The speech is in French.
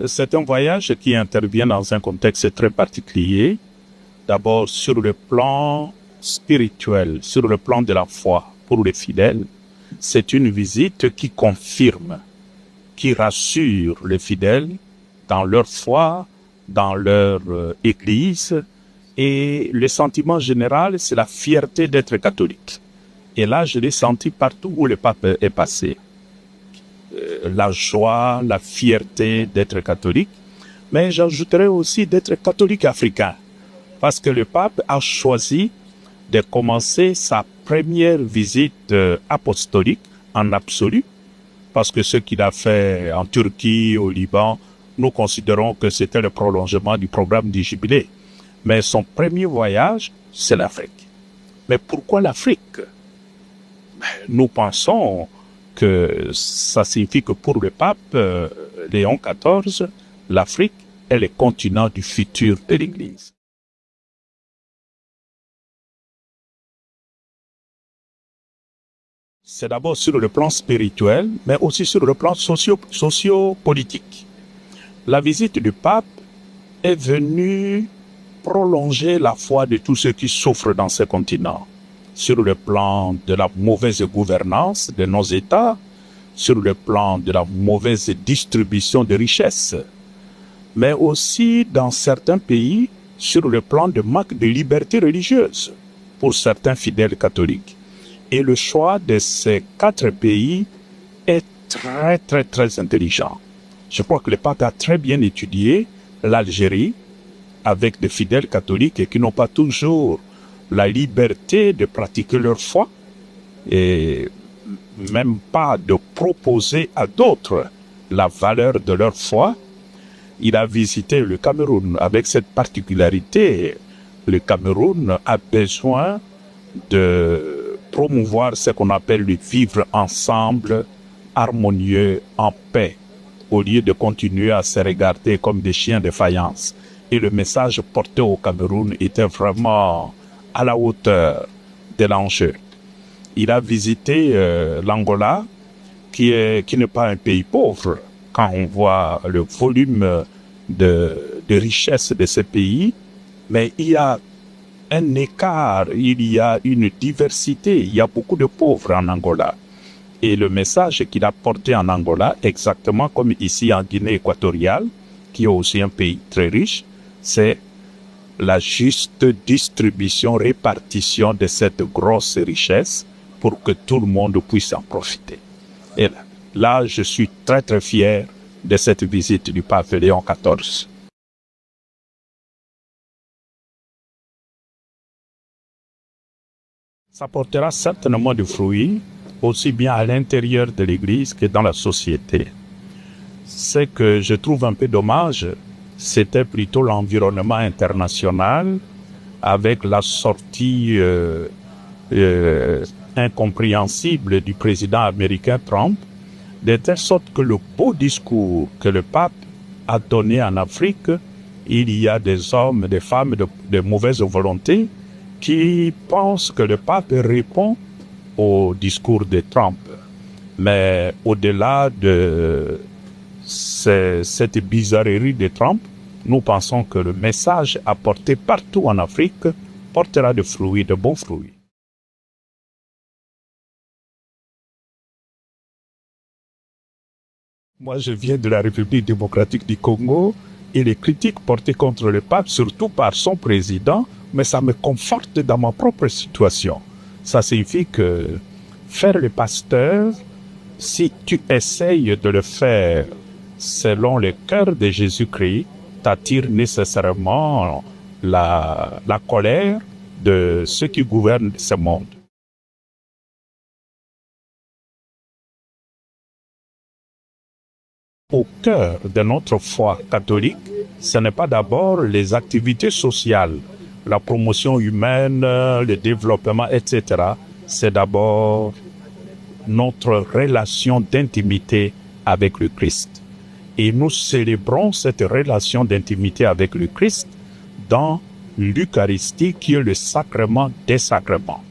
C'est un voyage qui intervient dans un contexte très particulier. D'abord sur le plan spirituel, sur le plan de la foi pour les fidèles. C'est une visite qui confirme, qui rassure les fidèles dans leur foi, dans leur église. Et le sentiment général, c'est la fierté d'être catholique. Et là, je l'ai senti partout où le pape est passé. La joie, la fierté d'être catholique. Mais j'ajouterais aussi d'être catholique africain. Parce que le pape a choisi de commencer sa première visite apostolique en absolu. Parce que ce qu'il a fait en Turquie, au Liban, nous considérons que c'était le prolongement du programme du Jubilé. Mais son premier voyage, c'est l'Afrique. Mais pourquoi l'Afrique? Nous pensons que ça signifie que pour le pape Léon XIV, l'Afrique est le continent du futur de l'Église. C'est d'abord sur le plan spirituel, mais aussi sur le plan socio-politique. La visite du pape est venue prolonger la foi de tous ceux qui souffrent dans ce continent, sur le plan de la mauvaise gouvernance de nos États, sur le plan de la mauvaise distribution de richesses, mais aussi dans certains pays, sur le plan de manque de liberté religieuse pour certains fidèles catholiques. Et le choix de ces 4 pays est très intelligent. Je crois que le pape a très bien étudié l'Algérie, avec des fidèles catholiques et qui n'ont pas toujours la liberté de pratiquer leur foi et même pas de proposer à d'autres la valeur de leur foi. Il a visité le Cameroun avec cette particularité. Le Cameroun a besoin de promouvoir ce qu'on appelle le vivre ensemble, harmonieux, en paix, au lieu de continuer à se regarder comme des chiens de faïence. Et le message porté au Cameroun était vraiment à la hauteur de l'enjeu. Il a visité l'Angola, qui n'est pas un pays pauvre. Quand on voit le volume de richesse de ce pays, mais il y a un écart, il y a une diversité, il y a beaucoup de pauvres en Angola. Et le message qu'il a porté en Angola, exactement comme ici en Guinée équatoriale, qui est aussi un pays très riche, c'est la juste distribution, répartition de cette grosse richesse pour que tout le monde puisse en profiter. Et là, je suis très fier de cette visite du pape Léon XIV. Ça portera certainement des fruits, aussi bien à l'intérieur de l'Église que dans la société. Ce que je trouve un peu dommage, c'était plutôt l'environnement international avec la sortie incompréhensible du président américain Trump, de telle sorte que le beau discours que le pape a donné en Afrique, il y a des hommes, des femmes de mauvaise volonté qui pensent que le pape répond au discours de Trump. Mais au-delà de cette bizarrerie de Trump, nous pensons que le message apporté partout en Afrique portera de fruits, de bons fruits. Moi, je viens de la République démocratique du Congo et les critiques portées contre le pape, surtout par son président, mais ça me conforte dans ma propre situation. Ça signifie que faire le pasteur, si tu essayes de le faire selon le cœur de Jésus-Christ, t'attire nécessairement la colère de ceux qui gouvernent ce monde. Au cœur de notre foi catholique, ce n'est pas d'abord les activités sociales, la promotion humaine, le développement, etc. C'est d'abord notre relation d'intimité avec le Christ. Et nous célébrons cette relation d'intimité avec le Christ dans l'Eucharistie qui est le sacrement des sacrements.